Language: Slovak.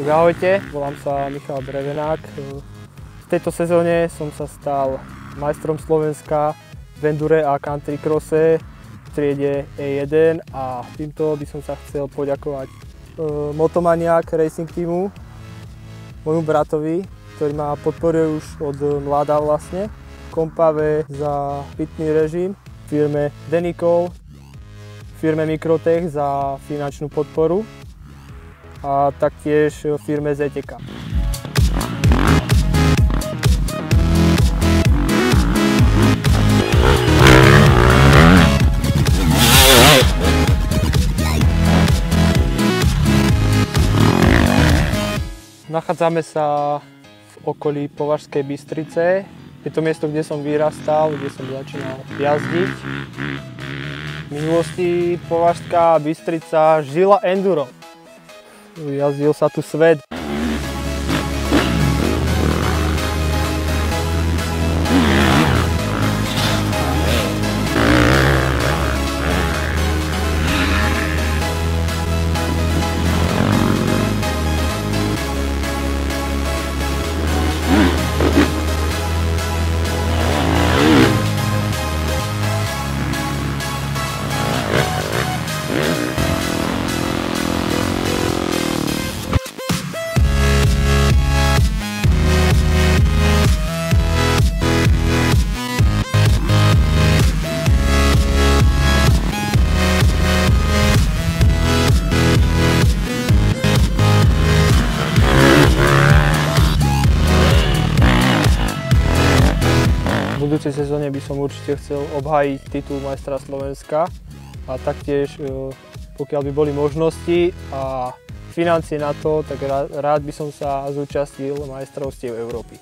Ahojte, volám sa Michal Drevenák. V tejto sezóne som sa stal majstrom Slovenska v endure a country crosse v triede E1 a týmto by som sa chcel poďakovať Motomaniak Racing Teamu, môjmu bratovi, ktorý ma podporuje už od mladá vlastne, Kompave za pitný režim, firme Denicol, firme Mikrotech za finančnú podporu a taktiež firme ZTK. Nachádzame sa v okolí Považskej Bystrice. Je to miesto, kde som vyrastal, kde som začínal jazdiť. V minulosti Považská Bystrica žila enduro. Jazdil sa tu svet. V budúcej sezóne by som určite chcel obhájiť titul majstra Slovenska a taktiež, pokiaľ by boli možnosti a financie na to, tak rád by som sa zúčastnil majstrovstiev Európy.